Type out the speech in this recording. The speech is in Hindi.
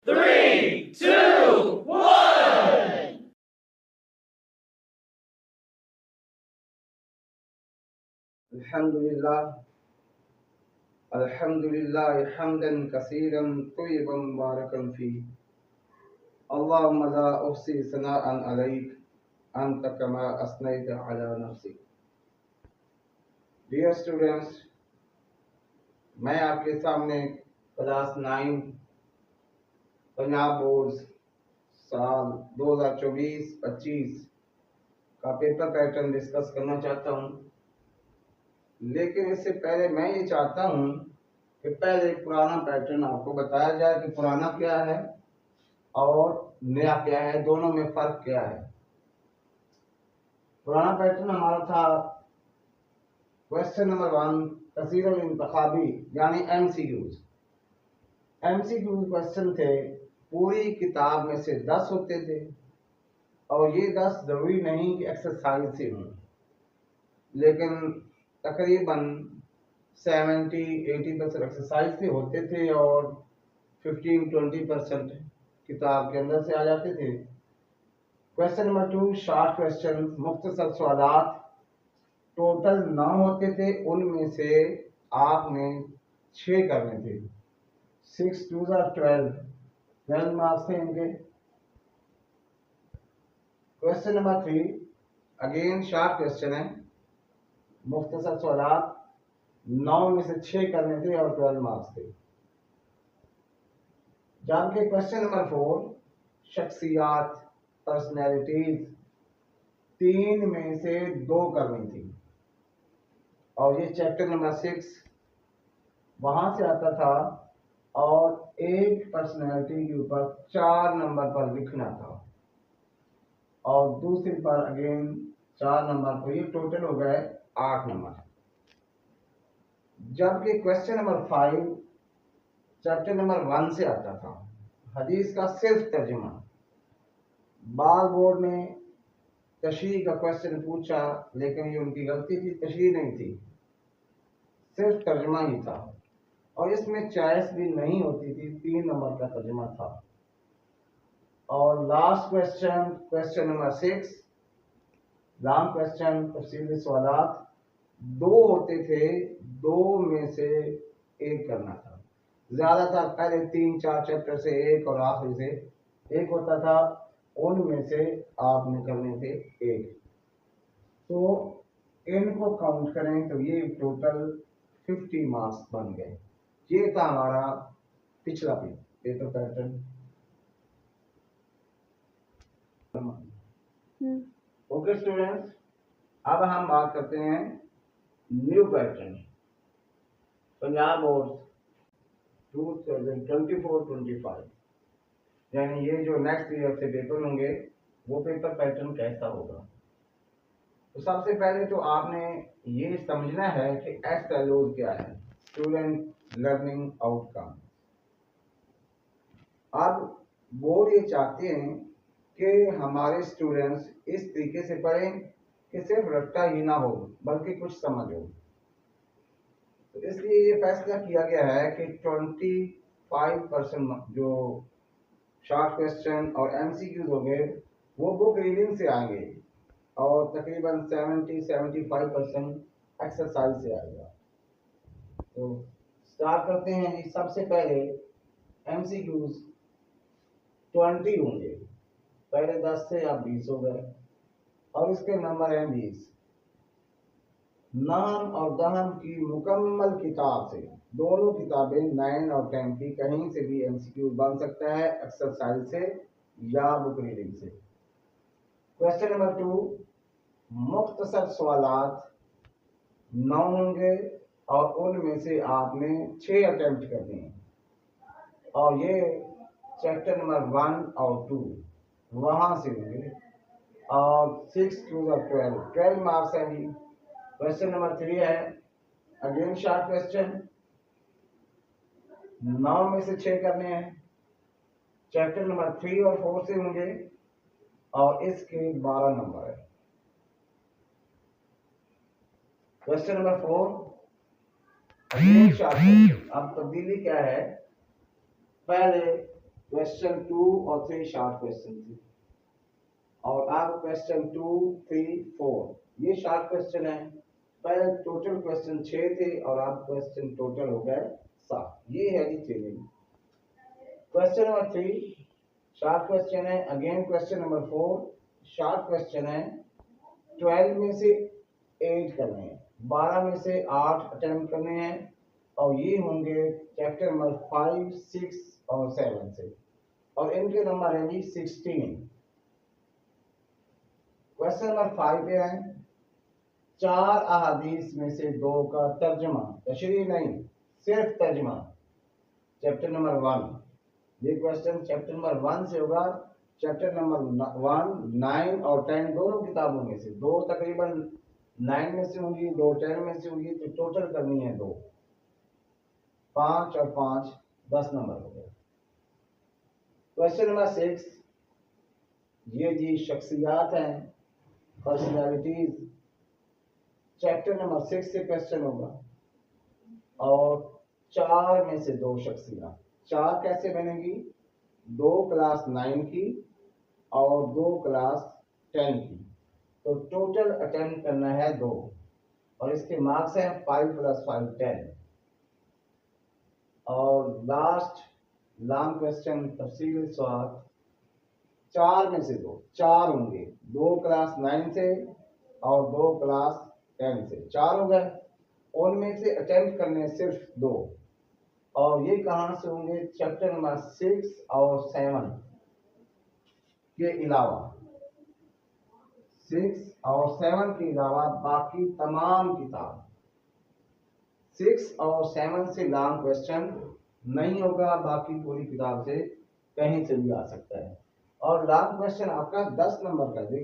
3, 2, 1. अल्हम्दुलिल्लाह हम्दन कसीरन तय्यबन मुबारकन फी अल्लाहुम्मा ला उहसी सनाअन अलैक अंत कमा असनैत अला नफ्सिक। डियर स्टूडेंट्स, मैं आपके सामने क्लास 9 पंजाब बोर्ड साल 2024-25 का पेपर पैटर्न डिस्कस करना चाहता हूँ। लेकिन इससे पहले मैं ये चाहता हूँ कि पहले पुराना पैटर्न आपको बताया जाए कि पुराना क्या है और नया क्या है, दोनों में फर्क क्या है। पुराना पैटर्न हमारा था क्वेश्चन नंबर 1 कसीरुल इंतखाबी यानी एमसीक्यूज। एमसीक्यूज क्वेश्चन थे, पूरी किताब में से 10 होते थे और ये 10 जरूरी नहीं कि एक्सरसाइज से हों, लेकिन तकरीबन 70-80% एक्सरसाइज से होते थे और 15-20% किताब के अंदर से आ जाते थे। क्वेश्चन नंबर 2 शॉर्ट क्वेश्चन, मुख्तसर सवालात, टोटल 9 होते थे, उनमें से आपने 6 करने थे। 6 2 12 मार्क्स थे इनके। Question number 3 again short question है, मुख्तसर सवालात, 9 में से 6 करने थे और 12 मार्क्स थे। जबकि क्वेश्चन नंबर 4 शख्सियात, पर्सनैलिटीज, 3 में से 2 करनी थी और ये चैप्टर नंबर 6 वहां से आता था और एक पर्सनैलिटी के ऊपर 4 नंबर पर लिखना था और दूसरे पर अगेन 4 नंबर पर, ये टोटल हो गए 8 नंबर। जबकि क्वेश्चन नंबर 5 चैप्टर नंबर 1 से आता था, हदीस का सिर्फ तर्जुमा। बाल बोर्ड ने तशरीह का क्वेश्चन पूछा, लेकिन ये उनकी गलती थी, तशरीह नहीं थी, सिर्फ तर्जुमा ही था और इसमें चॉइस भी नहीं होती थी, 3 नंबर का तर्जुमा था। और last question, question number 6 long question, तफसीली सवालात, 2 होते थे, 2 में से 1 करना था। ज्यादातर पहले 3-4 चैप्टर से 1 और आखिरी से 1 होता था, उनमें से आपने करने थे 1। तो इनको काउंट करें तो ये टोटल 50 मार्क्स बन गए। ये था हमारा पिछला पेपर पैटर्न। ओके स्टूडेंट्स, अब हम बात करते हैं न्यू पैटर्न पंजाब बोर्ड 2024-25, यानी ये जो नेक्स्ट ईयर से पेपर होंगे वो पेपर पैटर्न कैसा होगा। तो सबसे पहले तो आपने ये समझना है कि एसएलओ क्या है, स्टूडेंट लर्निंग आउटकम। अब बोर्ड ये चाहते हैं कि हमारे स्टूडेंट्स इस तरीके से पढ़ें कि सिर्फ रट्टा ही ना हो बल्कि कुछ समझ हो। तो इसलिए ये फैसला किया गया है कि 25% जो शॉर्ट क्वेश्चन और एमसीक्यूज हो गए वो बुक रीडिंग से आएंगे और तकरीबन 70-75% एक्सरसाइज से आएगा। तो स्टार्ट करते हैं जी। सबसे पहले एमसीक्यूज 20 होंगे, पहले 10 से अब 20 हो गए और इसके नंबर हैं 20। नाम और दहम की मुकम्मल किताब से, दोनों किताबें 9 और 10 की, कहीं से भी एमसीक्यू बन सकता है, एक्सरसाइज से या बुक रीडिंग से। क्वेश्चन नंबर 2 मुख्तसर सवालात 9 होंगे और उनमें से आपने 6 अटेम्प्ट करने हैं और ये चैप्टर नंबर 1 और 2 वहां से होंगे और 6 2 12 मार्क्स हैं जी। क्वेश्चन नंबर 3 है अगेन शॉर्ट क्वेश्चन, 9 में से 6 करने हैं, चैप्टर नंबर 3 और 4 से होंगे और इसके 12 नंबर है। Question number 4 again short question. अब तब्दीली क्या है, पहले क्वेश्चन 2 और 3 शॉर्ट क्वेश्चन थे, और अब क्वेश्चन 2, 3, 4 ये शॉर्ट क्वेश्चन है। पहले टोटल क्वेश्चन 6 थे और अब क्वेश्चन टोटल हो गए 7। ये है जी challenge. Question number 3 short question है। Again question number 4 short question है। 12 में से 8 करने हैं, 12 में से 8 अटेम्प्ट करने हैं, और ये होंगे चैप्टर नंबर 5, 6 और 7 से, और इनके नंबर है जी 16। क्वेश्चन नंबर 5 पे है 4 अहादीस में से 2 का तर्जमा, तशरीह नहीं सिर्फ तर्जमा, चैप्टर नंबर 1। ये क्वेश्चन चैप्टर नंबर 1 से होगा। चैप्टर नंबर 1, 9 और 10 दोनों किताबों में से, 2 तकरीबन 9 में से होंगी, 2 10 में से होंगी, तो टोटल करनी है 2, 5 और 5 10 नंबर हो गए। क्वेश्चन नंबर 6 ये जी शख्सियात हैं, पर्सनैलिटीज, चैप्टर नंबर 6 से क्वेश्चन होगा, और 4 में से 2 शख्सियात। 4 कैसे बनेगी? 2 क्लास 9 की और 2 क्लास 10 की, तो टोटल अटेम्प्ट करना है 2, और इसके मार्क्स हैं 5 + 5 10। और लास्ट लॉन्ग क्वेश्चन तफसील सवाल, 4 में से 2 4 होंगे, 2 क्लास 9 से और 2 क्लास 10 से, 4 हो गए। उनमें से अटेम्प्ट करने सिर्फ 2, और ये कहाँ से होंगे? चैप्टर नंबर 6 और 7 के अलावा, 6 और 7 के अलावा बाकी तमाम किताब, 6 और 7 से लॉन्ग क्वेश्चन नहीं होगा, बाकी पूरी किताब से कहीं से भी आ सकता है। और लॉन्ग क्वेश्चन आपका 10 नंबर का।